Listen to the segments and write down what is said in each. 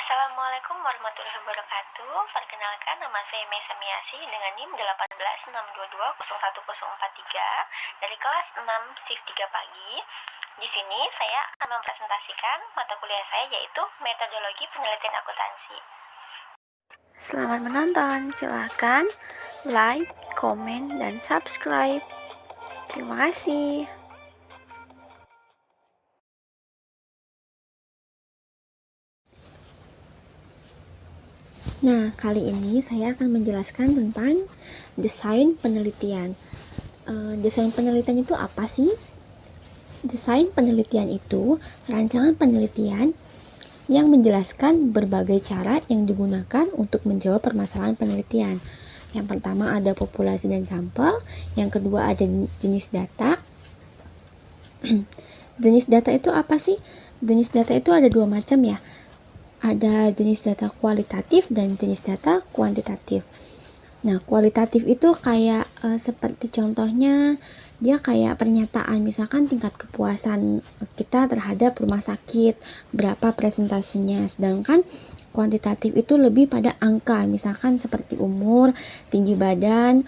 Assalamualaikum warahmatullahi wabarakatuh. Perkenalkan, nama saya Mesa Miasi dengan NIM 18622011043 dari kelas 6 shift 3 pagi. Di sini saya akan mempresentasikan mata kuliah saya yaitu metodologi penelitian akuntansi. Selamat menonton. Silahkan like, komen, dan subscribe. Terima kasih. Nah, kali ini saya akan menjelaskan tentang desain penelitian. Desain penelitian itu apa sih? Desain penelitian itu rancangan penelitian yang menjelaskan berbagai cara yang digunakan untuk menjawab permasalahan penelitian. Yang pertama ada populasi dan sampel, yang kedua ada jenis data. Jenis data itu apa sih? Jenis data itu ada dua macam ya. Ada jenis data kualitatif dan jenis data kuantitatif. Nah, kualitatif itu kayak seperti contohnya dia kayak pernyataan, misalkan tingkat kepuasan kita terhadap rumah sakit, berapa presentasinya. Sedangkan kuantitatif itu lebih pada angka, misalkan seperti umur, tinggi badan,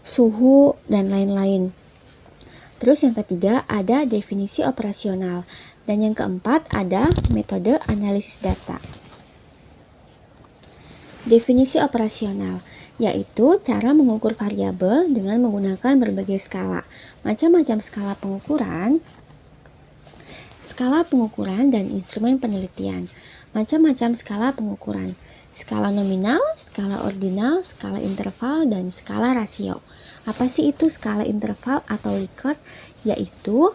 suhu, dan lain-lain. Terus yang ketiga ada definisi operasional. Dan yang keempat ada metode analisis data. Definisi operasional yaitu cara mengukur variabel dengan menggunakan berbagai skala. Macam-macam skala pengukuran dan instrumen penelitian. Macam-macam skala pengukuran. Skala nominal, skala ordinal, skala interval, dan skala rasio. Apa sih itu skala interval atau Likert? Yaitu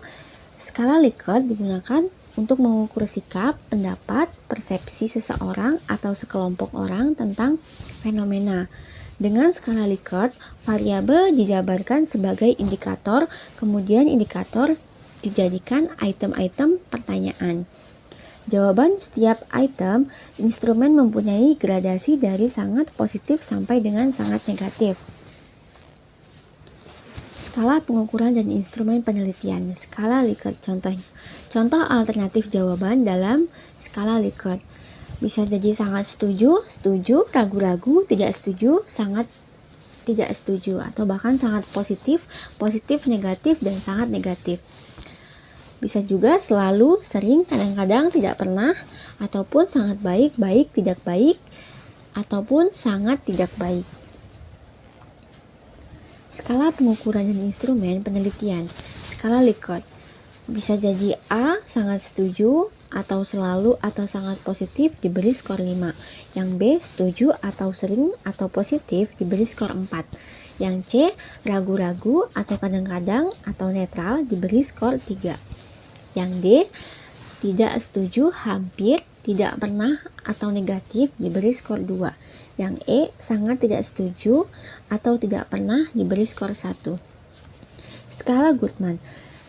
skala Likert digunakan untuk mengukur sikap, pendapat, persepsi seseorang atau sekelompok orang tentang fenomena. Dengan skala Likert, variabel dijabarkan sebagai indikator, kemudian indikator dijadikan item-item pertanyaan. Jawaban setiap item, instrumen mempunyai gradasi dari sangat positif sampai dengan sangat negatif. Skala pengukuran dan instrumen penelitian. Skala Likert contohnya. Contoh alternatif jawaban dalam skala Likert. Bisa jadi sangat setuju, setuju, ragu-ragu, tidak setuju, sangat tidak setuju, atau bahkan sangat positif, positif, negatif, dan sangat negatif. Bisa juga selalu, sering, kadang-kadang, tidak pernah, ataupun sangat baik, baik, tidak baik, ataupun sangat tidak baik. Skala pengukuran dan instrumen penelitian. Skala Likert bisa jadi A sangat setuju atau selalu atau sangat positif diberi skor 5. Yang B setuju atau sering atau positif diberi skor 4. Yang C ragu-ragu atau kadang-kadang atau netral diberi skor 3. Yang D tidak setuju, hampir, tidak pernah atau negatif diberi skor 2. Yang E sangat tidak setuju atau tidak pernah diberi skor 1. Skala Goodman.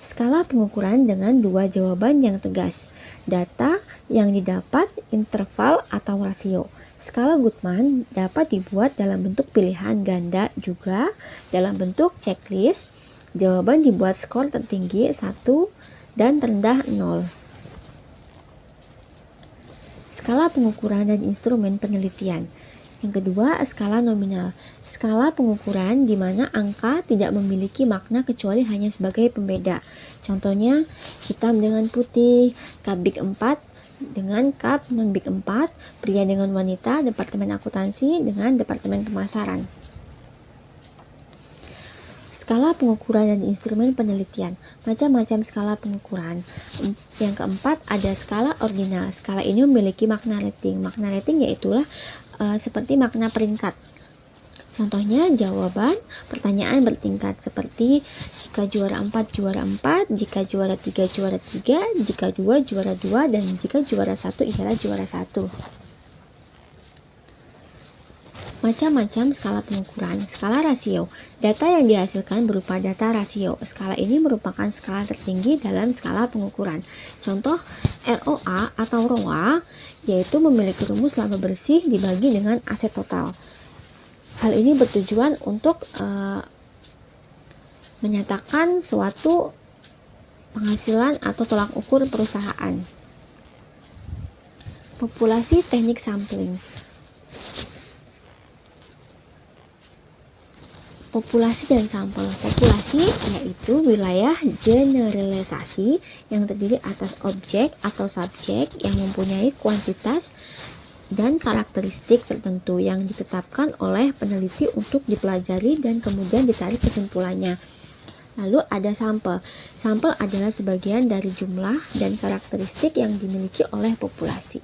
Skala pengukuran dengan dua jawaban yang tegas. Data yang didapat, interval atau rasio. Skala Goodman dapat dibuat dalam bentuk pilihan ganda juga dalam bentuk checklist. Jawaban dibuat skor tertinggi 1 dan terendah 0. Skala pengukuran dan instrumen penelitian. Yang kedua, skala nominal. Skala pengukuran di mana angka tidak memiliki makna kecuali hanya sebagai pembeda. Contohnya, hitam dengan putih, kap Big 4 dengan kap non Big 4, pria dengan wanita, departemen akuntansi dengan departemen pemasaran. Skala pengukuran dan instrumen penelitian. Macam-macam skala pengukuran. Yang keempat ada skala ordinal. Skala ini memiliki makna rating. Makna rating yaitulah seperti makna peringkat. Contohnya jawaban pertanyaan bertingkat seperti jika juara 4 juara 4, jika juara 3 juara 3, jika 2 juara 2, dan jika juara 1 ialah juara 1. Macam-macam skala pengukuran. Skala rasio. Data yang dihasilkan berupa data rasio. Skala ini merupakan skala tertinggi dalam skala pengukuran. Contoh ROA atau ROA yaitu memiliki rumus laba bersih dibagi dengan aset total. Hal ini bertujuan untuk menyatakan suatu penghasilan atau tolak ukur perusahaan. Populasi teknik sampling. Populasi dan sampel. Populasi yaitu wilayah generalisasi yang terdiri atas objek atau subjek yang mempunyai kuantitas dan karakteristik tertentu yang ditetapkan oleh peneliti untuk dipelajari dan kemudian ditarik kesimpulannya. Lalu ada sampel. Sampel adalah sebagian dari jumlah dan karakteristik yang dimiliki oleh populasi.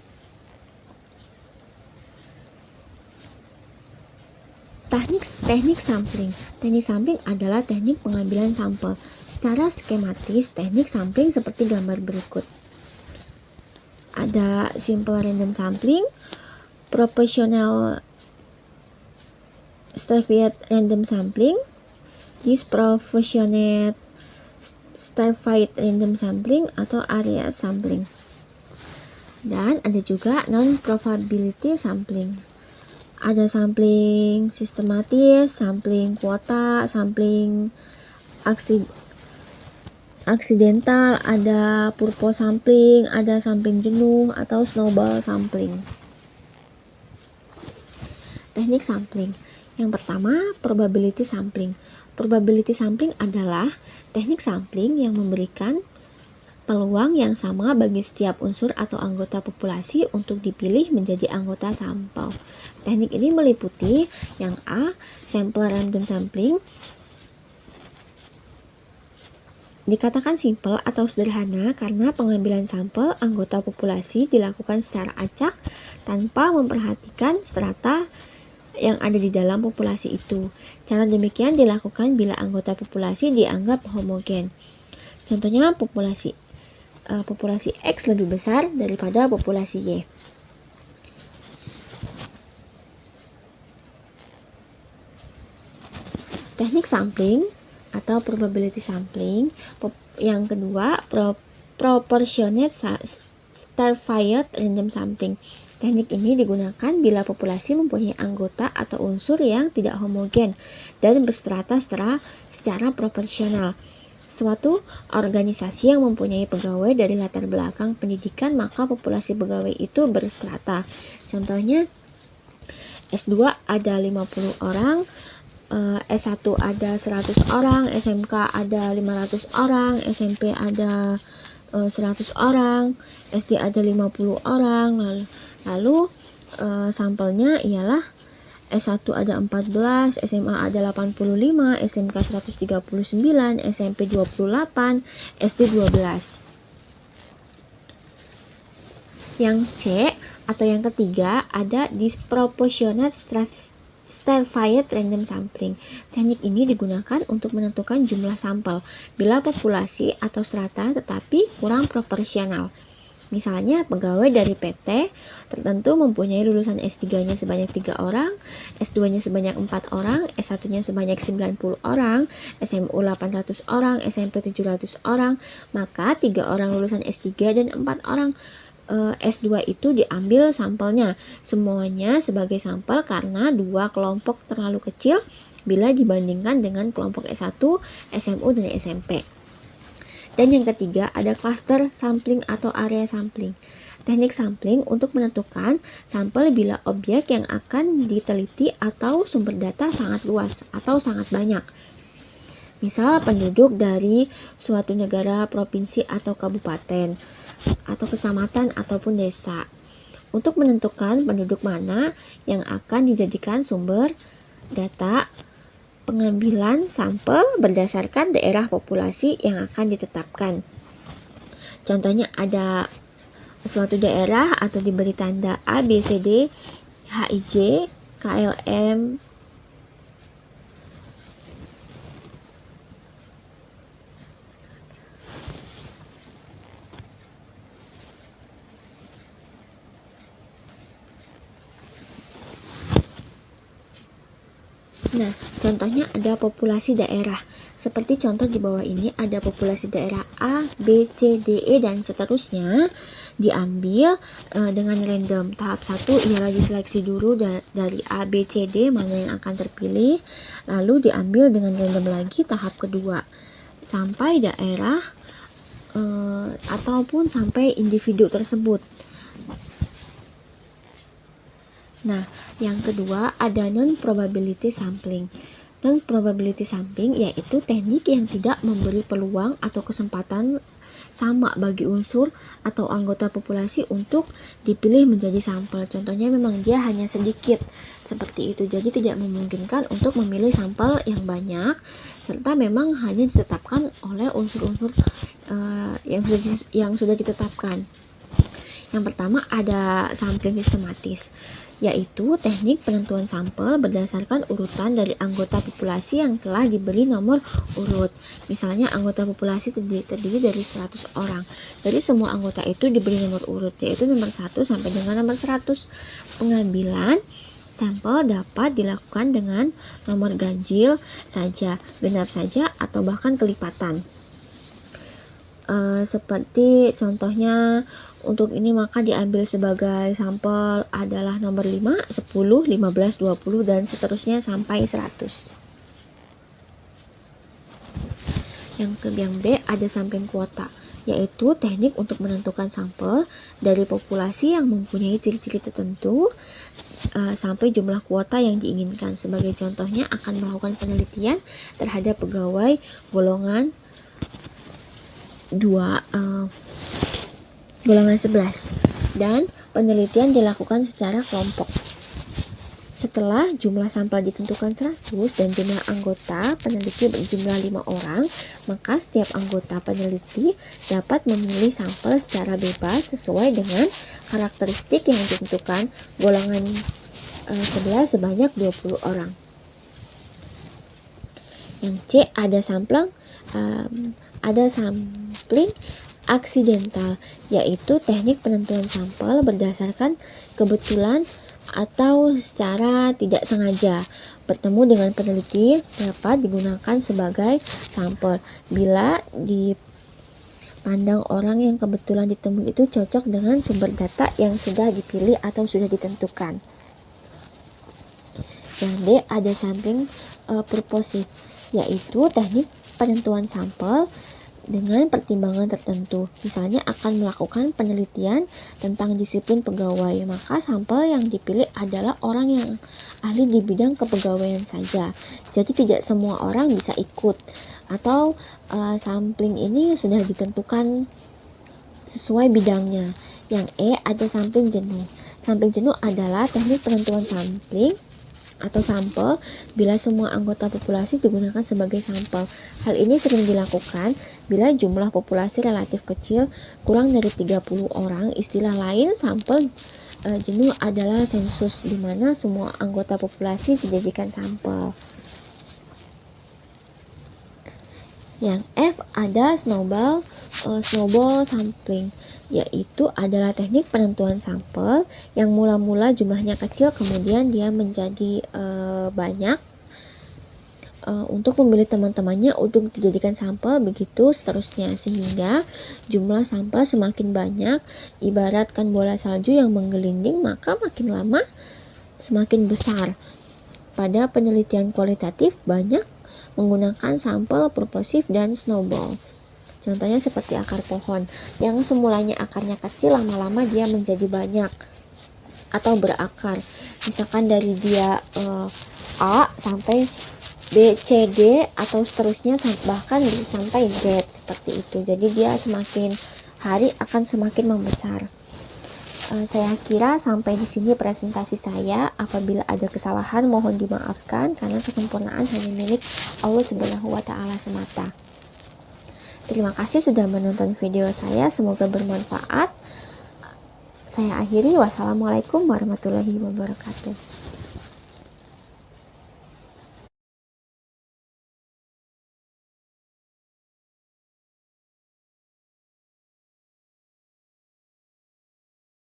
Teknik sampling. Teknik sampling adalah teknik pengambilan sampel. Secara skematis, teknik sampling seperti gambar berikut. Ada simple random sampling, proportional stratified random sampling, disproportionate stratified random sampling atau area sampling. Dan ada juga non-probability sampling. Ada sampling sistematis, sampling kuota, sampling aksidental, ada purpose sampling, ada sampling jenuh atau snowball sampling. Teknik sampling. Yang pertama, probability sampling. Probability sampling adalah teknik sampling yang memberikan peluang yang sama bagi setiap unsur atau anggota populasi untuk dipilih menjadi anggota sampel. Teknik ini meliputi yang A, sample random sampling. Dikatakan simple atau sederhana karena pengambilan sampel anggota populasi dilakukan secara acak tanpa memperhatikan strata yang ada di dalam populasi itu. Cara demikian dilakukan bila anggota populasi dianggap homogen. Contohnya populasi X lebih besar daripada populasi Y. Teknik sampling atau probability sampling. Yang kedua, proportionate stratified random sampling. Teknik ini digunakan bila populasi mempunyai anggota atau unsur yang tidak homogen dan berstrata secara proporsional. Suatu organisasi yang mempunyai pegawai dari latar belakang pendidikan, maka populasi pegawai itu berstrata. Contohnya, S2 ada 50 orang, S1 ada 100 orang, SMK ada 500 orang, SMP ada 100 orang, SD ada 50 orang. Lalu sampelnya ialah S1 ada 14, SMA ada 85, SMK 139, SMP 28, SD 12. Yang C atau yang ketiga ada disproportionate stratified random sampling. Teknik ini digunakan untuk menentukan jumlah sampel bila populasi atau strata tetapi kurang proporsional. Misalnya, pegawai dari PT tertentu mempunyai lulusan S3-nya sebanyak 3 orang, S2-nya sebanyak 4 orang, S1-nya sebanyak 90 orang, SMU 800 orang, SMP 700 orang, maka 3 orang lulusan S3 dan 4 orang S2 itu diambil sampelnya, semuanya sebagai sampel karena 2 kelompok terlalu kecil bila dibandingkan dengan kelompok S1, SMU, dan SMP. Dan yang ketiga ada cluster sampling atau area sampling. Teknik sampling untuk menentukan sampel bila objek yang akan diteliti atau sumber data sangat luas atau sangat banyak. Misal penduduk dari suatu negara, provinsi atau kabupaten, atau kecamatan ataupun desa. Untuk menentukan penduduk mana yang akan dijadikan sumber data pengambilan sampel berdasarkan daerah populasi yang akan ditetapkan. Contohnya ada suatu daerah atau diberi tanda A, B, C, D, H, I, J, K, L, M, Nah, contohnya ada populasi daerah. Seperti contoh di bawah ini ada populasi daerah A, B, C, D, E, dan seterusnya diambil dengan random. Tahap 1 ialah diseleksi dulu dari A, B, C, D mana yang akan terpilih. Lalu diambil dengan random lagi tahap kedua. Sampai daerah ataupun sampai individu tersebut. Nah, yang kedua ada non-probability sampling. Non-probability sampling yaitu teknik yang tidak memberi peluang atau kesempatan sama bagi unsur atau anggota populasi untuk dipilih menjadi sampel. Contohnya memang dia hanya sedikit seperti itu, jadi tidak memungkinkan untuk memilih sampel yang banyak, serta memang hanya ditetapkan oleh unsur-unsur yang sudah ditetapkan. Yang pertama ada sampling sistematis, yaitu teknik penentuan sampel berdasarkan urutan dari anggota populasi yang telah diberi nomor urut. Misalnya anggota populasi terdiri dari 100 orang. Dari semua anggota itu diberi nomor urut, yaitu nomor 1 sampai dengan nomor 100. Pengambilan sampel dapat dilakukan dengan nomor ganjil saja, genap saja, atau bahkan kelipatan. Seperti contohnya untuk ini maka diambil sebagai sampel adalah nomor 5, 10, 15, 20 dan seterusnya sampai 100. Yang B ada sampling kuota, yaitu teknik untuk menentukan sampel dari populasi yang mempunyai ciri-ciri tertentu sampai jumlah kuota yang diinginkan. Sebagai contohnya akan melakukan penelitian terhadap pegawai golongan 11 dan penelitian dilakukan secara kelompok. Setelah jumlah sampel ditentukan 100 dan jumlah anggota peneliti berjumlah 5 orang, maka setiap anggota peneliti dapat memilih sampel secara bebas sesuai dengan karakteristik yang ditentukan golongan 11 sebanyak 20 orang. Yang C ada sampling aksidental, yaitu teknik penentuan sampel berdasarkan kebetulan atau secara tidak sengaja. Bertemu dengan peneliti dapat digunakan sebagai sampel bila dipandang orang yang kebetulan ditemui itu cocok dengan sumber data yang sudah dipilih atau sudah ditentukan. Yang D ada sampling purposive, yaitu teknik penentuan sampel dengan pertimbangan tertentu. Misalnya akan melakukan penelitian tentang disiplin pegawai, maka sampel yang dipilih adalah orang yang ahli di bidang kepegawaian saja. Jadi tidak semua orang bisa ikut, atau sampling ini sudah ditentukan sesuai bidangnya. Yang E ada sampling jenuh. Sampling jenuh adalah teknik penentuan sampling atau sampel bila semua anggota populasi digunakan sebagai sampel. Hal ini sering dilakukan bila jumlah populasi relatif kecil, kurang dari 30 orang. Istilah lain sampel jenuh adalah sensus, di mana semua anggota populasi dijadikan sampel. Yang F ada snowball sampling, yaitu adalah teknik penentuan sampel yang mula-mula jumlahnya kecil, kemudian dia menjadi banyak untuk memilih teman-temannya untuk dijadikan sampel, begitu seterusnya, sehingga jumlah sampel semakin banyak. Ibaratkan bola salju yang menggelinding, maka makin lama semakin besar. Pada penelitian kualitatif banyak menggunakan sampel purposive dan snowball. Contohnya seperti akar pohon yang semulanya akarnya kecil, lama-lama dia menjadi banyak atau berakar. Misalkan dari dia A sampai B, C, D atau seterusnya, bahkan sampai Z, seperti itu. Jadi dia semakin hari akan semakin membesar. Saya kira sampai di sini presentasi saya. Apabila ada kesalahan mohon dimaafkan, karena kesempurnaan hanya milik Allah Subhanahu wa Ta'ala semata. Terima kasih sudah menonton video saya, semoga bermanfaat. Saya akhiri, wassalamualaikum warahmatullahi wabarakatuh.